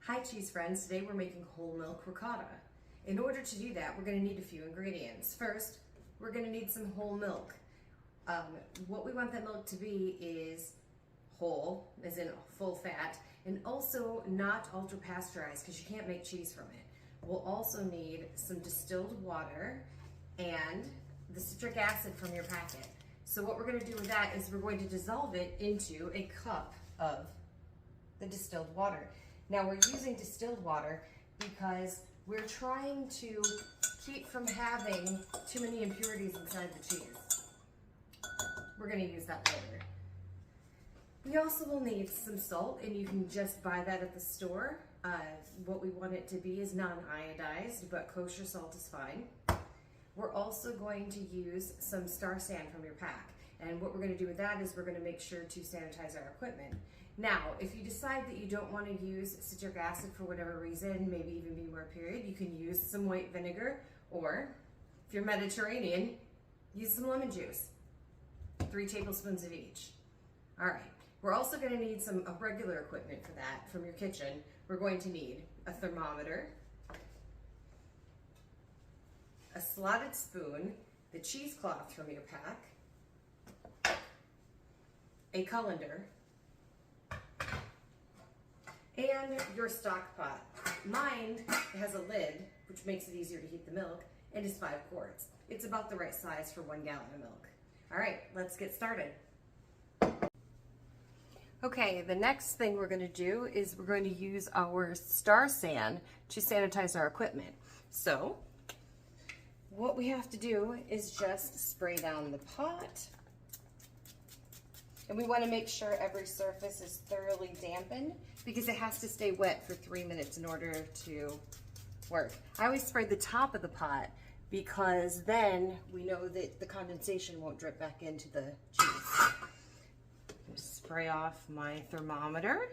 Hi cheese friends, today we're making whole milk ricotta. In order to do that, we're going to need a few ingredients. First, we're going to need some whole milk. What we want that milk to be is whole, as in full fat, and also not ultra-pasteurized because you can't make cheese from it. We'll also need some distilled water and the citric acid from your packet. So what we're going to do with that is we're going to dissolve it into a cup of the distilled water. Now we're using distilled water because we're trying to keep from having too many impurities inside the cheese. We're going to use that later. We also will need some salt, and you can just buy that at the store. What we want it to be is non-iodized, but kosher salt is fine. We're also going to use some star sand from your pack. And what we're going to do with that is we're going to make sure to sanitize our equipment. Now, if you decide that you don't want to use citric acid for whatever reason, maybe even be more period, you can use some white vinegar, or if you're Mediterranean, use some lemon juice. 3 tablespoons of each. All right, we're also going to need some regular equipment for that from your kitchen. We're going to need a thermometer, a slotted spoon, the cheesecloth from your pack, a colander, and your stock pot. Mine has a lid, which makes it easier to heat the milk, and is 5 quarts. It's about the right size for 1 gallon of milk. All right, let's get started. Okay, the next thing we're going to do is we're going to use our star sand to sanitize our equipment. So, what we have to do is just spray down the pot. And we want to make sure every surface is thoroughly dampened because it has to stay wet for 3 minutes in order to work. I always spray the top of the pot because then we know that the condensation won't drip back into the cheese. Spray off my thermometer.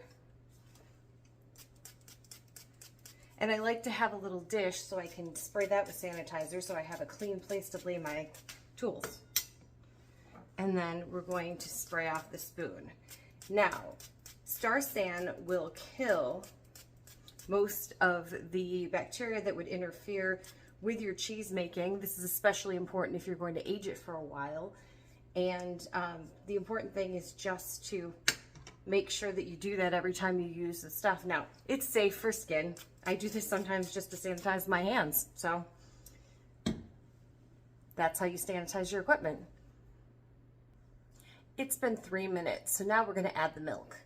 And I like to have a little dish so I can spray that with sanitizer so I have a clean place to lay my tools. And then we're going to spray off the spoon. Now, star sand will kill most of the bacteria that would interfere with your cheese making. This is especially important if you're going to age it for a while. And the important thing is just to make sure that you do that every time you use the stuff. Now, it's safe for skin. I do this sometimes just to sanitize my hands. So that's how you sanitize your equipment. It's been 3 minutes, so now we're going to add the milk.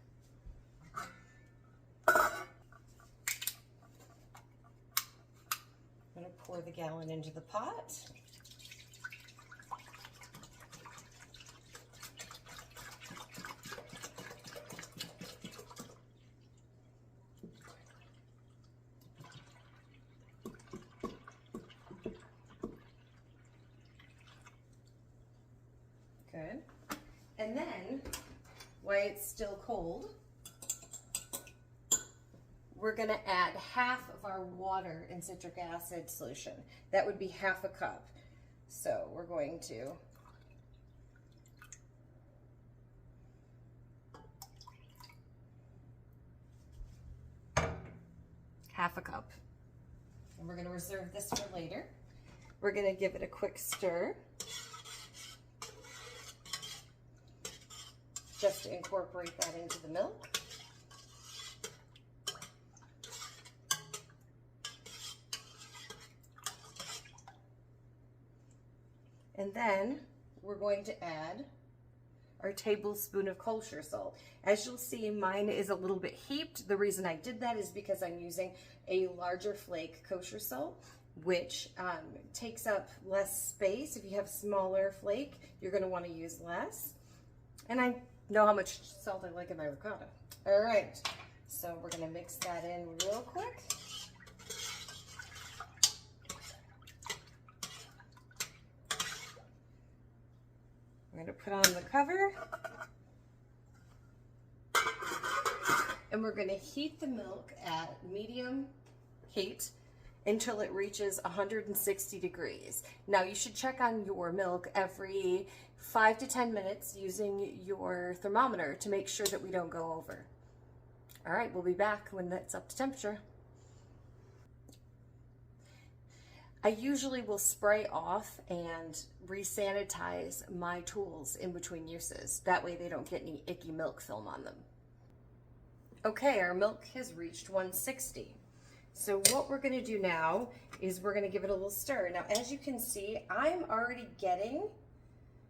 I'm going to pour the gallon into the pot. Good. And then, while it's still cold, we're going to add half of our water and citric acid solution. That would be half a cup. So we're going to half a cup. And we're going to reserve this for later. We're going to give it a quick stir, just to incorporate that into the milk. And then we're going to add our tablespoon of kosher salt. As you'll see, mine is a little bit heaped. The reason I did that is because I'm using a larger flake kosher salt, which takes up less space. If you have a smaller flake, you're going to want to use less. And I know how much salt I like in my ricotta. All right, so we're gonna mix that in real quick. We're gonna put on the cover. And we're gonna heat the milk at medium heat until it reaches 160 degrees. Now you should check on your milk every 5 to 10 minutes using your thermometer to make sure that we don't go over. All right, we'll be back when that's up to temperature. I usually will spray off and re-sanitize my tools in between uses. That way they don't get any icky milk film on them. Okay, our milk has reached 160. So what we're gonna do now is we're gonna give it a little stir. Now, as you can see, I'm already getting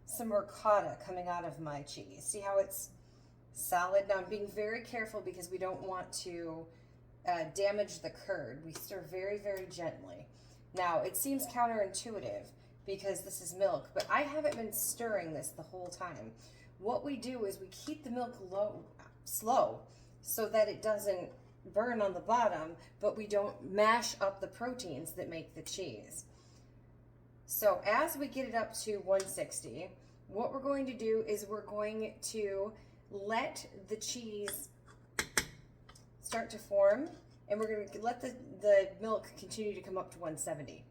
some ricotta coming out of my cheese. See how it's solid? Now I'm being very careful because we don't want to damage the curd. We stir very, very gently. Now, it seems counterintuitive because this is milk, but I haven't been stirring this the whole time. What we do is we keep the milk slow so that it doesn't burn on the bottom, but we don't mash up the proteins that make the cheese. So as we get it up to 160, what we're going to do is we're going to let the cheese start to form, and we're going to let the milk continue to come up to 170.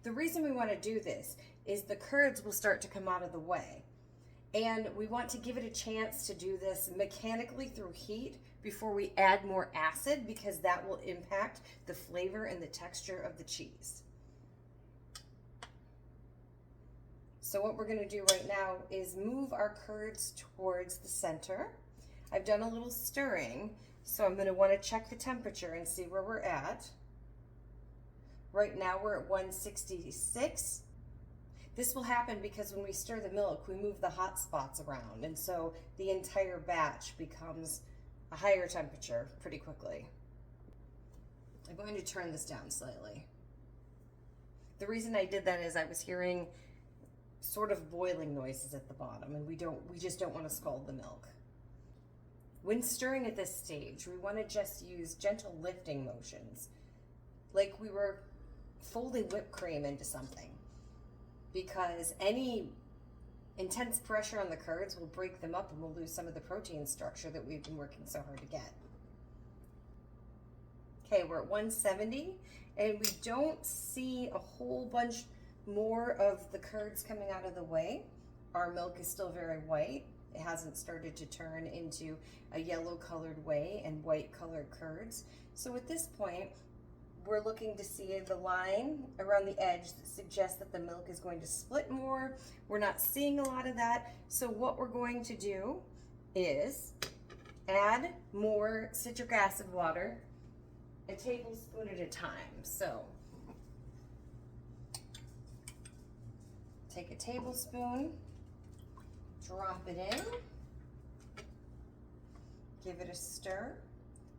The reason we want to do this is the curds will start to come out of the way. And we want to give it a chance to do this mechanically through heat before we add more acid, because that will impact the flavor and the texture of the cheese. So what we're going to do right now is move our curds towards the center. I've done a little stirring, so I'm going to want to check the temperature and see where we're at. Right now we're at 166. This will happen because when we stir the milk, we move the hot spots around, and so the entire batch becomes a higher temperature pretty quickly. I'm going to turn this down slightly. The reason I did that is I was hearing sort of boiling noises at the bottom, and we just don't want to scald the milk. When stirring at this stage, we want to just use gentle lifting motions, like we were folding whipped cream into something, because any intense pressure on the curds will break them up and we'll lose some of the protein structure that we've been working so hard to get. Okay, we're at 170, and we don't see a whole bunch more of the curds coming out of the way. Our milk is still very white. It hasn't started to turn into a yellow colored whey and white colored curds. So at this point, we're looking to see the line around the edge that suggests that the milk is going to split more. We're not seeing a lot of that. So what we're going to do is add more citric acid water, a tablespoon at a time. So take a tablespoon, drop it in, give it a stir.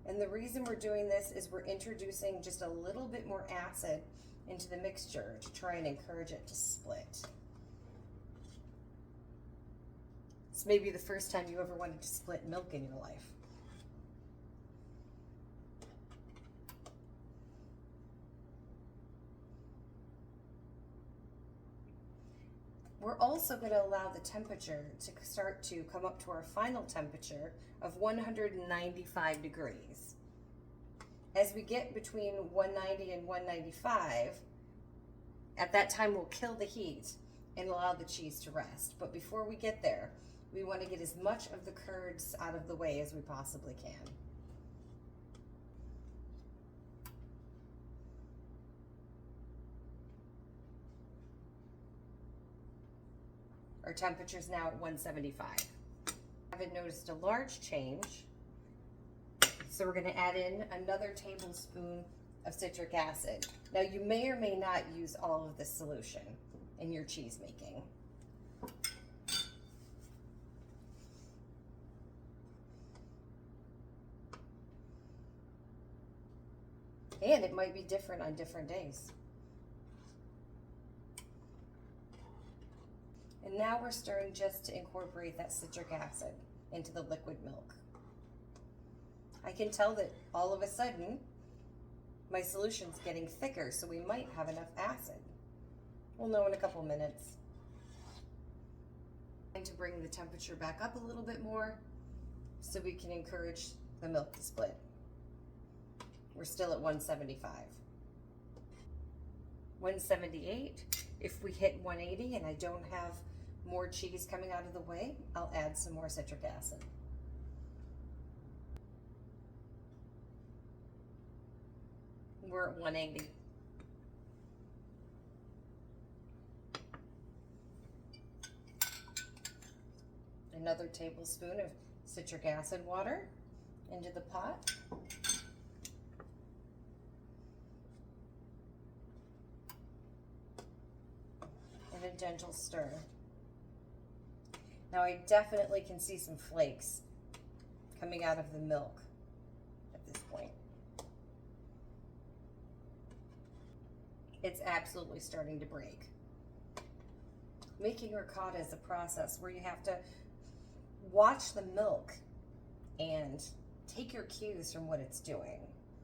And the reason we're doing this is we're introducing just a little bit more acid into the mixture to try and encourage it to split. This may be the first time you ever wanted to split milk in your life. We're also going to allow the temperature to start to come up to our final temperature of 195 degrees. As we get between 190 and 195, at that time we'll kill the heat and allow the cheese to rest. But before we get there, we want to get as much of the curds out of the way as we possibly can. Our temperature is now at 175. I haven't noticed a large change, so we're going to add in another tablespoon of citric acid. Now, you may or may not use all of this solution in your cheese making. And it might be different on different days. And now we're stirring just to incorporate that citric acid into the liquid milk. I can tell that all of a sudden my solution's getting thicker, so we might have enough acid. We'll know in a couple minutes. I'm going to bring the temperature back up a little bit more so we can encourage the milk to split. We're still at 175. 178. If we hit 180 and I don't have more cheese coming out of the way, I'll add some more citric acid. We're at 180. Another tablespoon of citric acid water into the pot. And a gentle stir. Now I definitely can see some flakes coming out of the milk at this point. It's absolutely starting to break. Making ricotta is a process where you have to watch the milk and take your cues from what it's doing.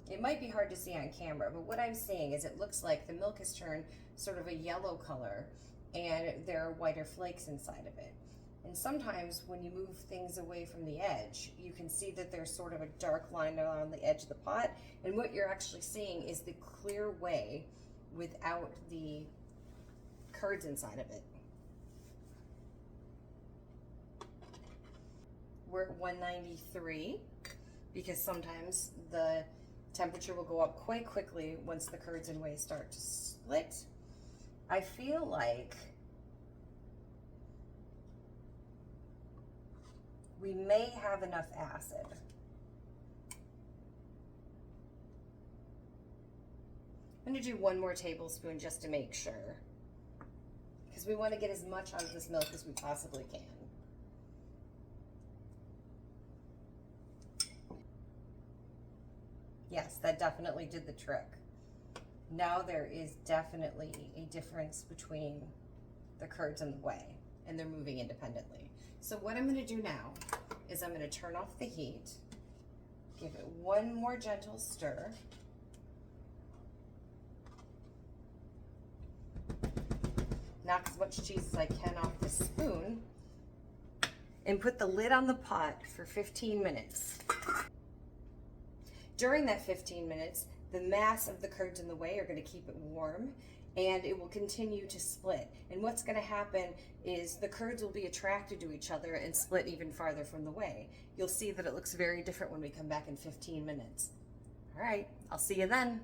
It might be hard to see on camera, but what I'm seeing is it looks like the milk has turned sort of a yellow color and there are whiter flakes inside of it. And sometimes when you move things away from the edge, you can see that there's sort of a dark line around the edge of the pot. And what you're actually seeing is the clear whey without the curds inside of it. We're at 193 because sometimes the temperature will go up quite quickly once the curds and whey start to split. I feel like we may have enough acid. I'm gonna do 1 more tablespoon just to make sure, because we want to get as much out of this milk as we possibly can. Yes, that definitely did the trick. Now there is definitely a difference between the curds and the whey, and they're moving independently. So what I'm going to do now is I'm going to turn off the heat, give it 1 more gentle stir, knock as much cheese as I can off the spoon, and put the lid on the pot for 15 minutes. During that 15 minutes, the mass of the curds and the whey are going to keep it warm, and it will continue to split. And what's going to happen is the curds will be attracted to each other and split even farther from the whey. You'll see that it looks very different when we come back in 15 minutes. All right, I'll see you then.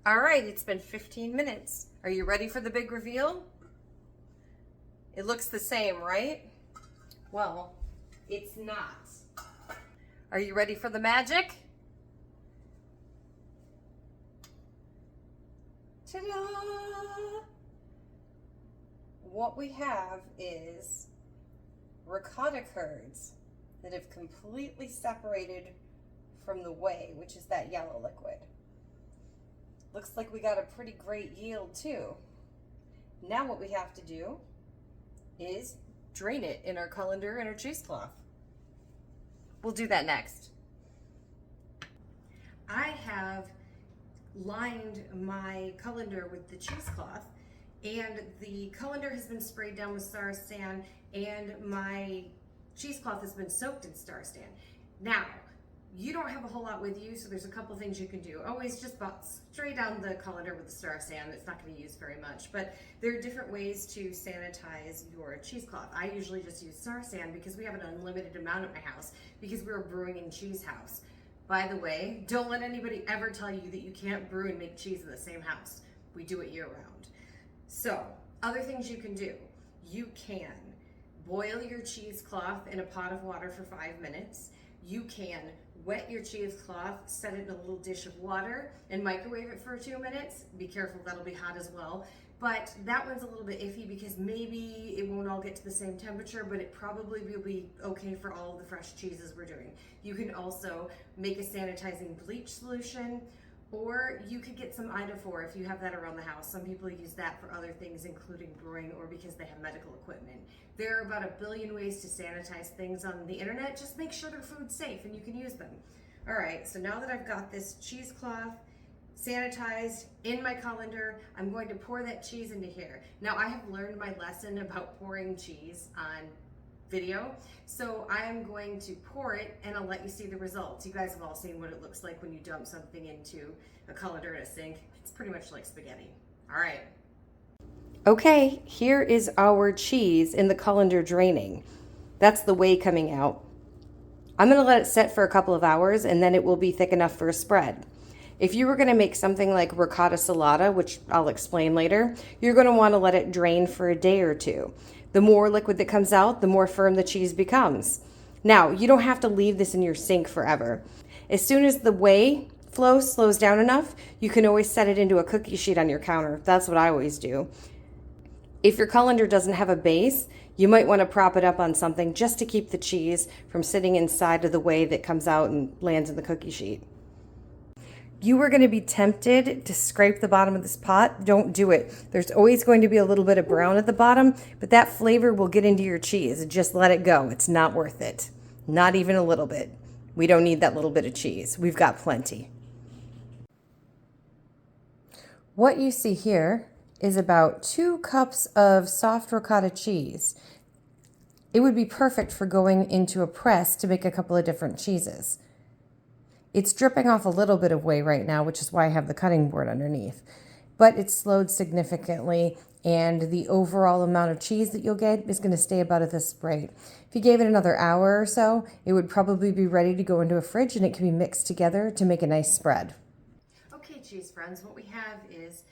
All right, it's been 15 minutes. Are you ready for the big reveal? It looks the same, right? Well, it's not. Are you ready for the magic? Ta-da! What we have is ricotta curds that have completely separated from the whey, which is that yellow liquid. Looks like we got a pretty great yield too. Now what we have to do is drain it in our colander and our cheesecloth. We'll do that next. I have lined my colander with the cheesecloth, and the colander has been sprayed down with Star San, and my cheesecloth has been soaked in Star San. Now, you don't have a whole lot with you, so there's a couple things you can do. Always just spray down the colander with the Star San. It's not going to use very much, but there are different ways to sanitize your cheesecloth. I usually just use Star San because we have an unlimited amount at my house because we're a brewing and cheese house. By the way, don't let anybody ever tell you that you can't brew and make cheese in the same house. We do it year round. So, other things you can do. You can boil your cheesecloth in a pot of water for 5 minutes. You can wet your cheesecloth, set it in a little dish of water, and microwave it for 2 minutes. Be careful, that'll be hot as well. But that one's a little bit iffy because maybe it won't all get to the same temperature, but it probably will be okay for all of the fresh cheeses we're doing. You can also make a sanitizing bleach solution, or you could get some iodophor if you have that around the house. Some people use that for other things, including brewing or because they have medical equipment. There are about 1 billion ways to sanitize things on the internet. Just make sure they're food safe and you can use them. All right, so now that I've got this cheesecloth sanitized in my colander, I'm going to pour that cheese into here. Now, I have learned my lesson about pouring cheese on video, so I am going to pour it and I'll let you see the results. You guys have all seen what it looks like when you dump something into a colander in a sink. It's pretty much like spaghetti. All right. Okay, here is our cheese in the colander draining. That's the whey coming out. I'm gonna let it set for a couple of hours and then it will be thick enough for a spread. If you were going to make something like ricotta salata, which I'll explain later, you're going to want to let it drain for a day or two. The more liquid that comes out, the more firm the cheese becomes. Now, you don't have to leave this in your sink forever. As soon as the whey flow slows down enough, you can always set it into a cookie sheet on your counter. That's what I always do. If your colander doesn't have a base, you might want to prop it up on something just to keep the cheese from sitting inside of the whey that comes out and lands in the cookie sheet. You are going to be tempted to scrape the bottom of this pot. Don't do it. There's always going to be a little bit of brown at the bottom, but that flavor will get into your cheese. Just let it go. It's not worth it. Not even a little bit. We don't need that little bit of cheese. We've got plenty. What you see here is about 2 cups of soft ricotta cheese. It would be perfect for going into a press to make a couple of different cheeses. It's dripping off a little bit of whey right now, which is why I have the cutting board underneath. But it's slowed significantly, and the overall amount of cheese that you'll get is going to stay about at this rate. If you gave it another hour or so, it would probably be ready to go into a fridge, and it can be mixed together to make a nice spread. Okay, cheese friends, what we have is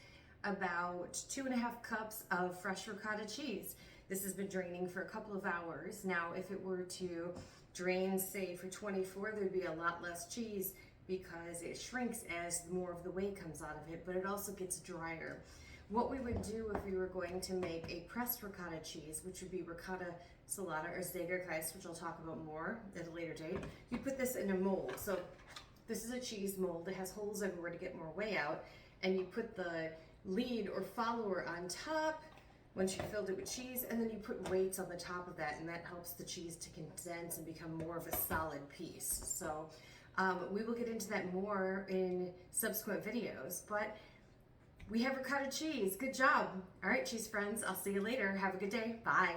about 2.5 cups of fresh ricotta cheese. This has been draining for a couple of hours. Now, if it were to drain, say, for 24, there'd be a lot less cheese because it shrinks as more of the whey comes out of it, but it also gets drier. What we would do if we were going to make a pressed ricotta cheese, which would be ricotta salata or Citric Acid, which I'll talk about more at a later date, you put this in a mold. So this is a cheese mold. It has holes everywhere to get more whey out, and you put the lead or follower on top once you filled it with cheese, and then you put weights on the top of that, and that helps the cheese to condense and become more of a solid piece. So we will get into that more in subsequent videos, but we have ricotta cheese. Good job. All right, cheese friends, I'll see you later. Have a good day. Bye.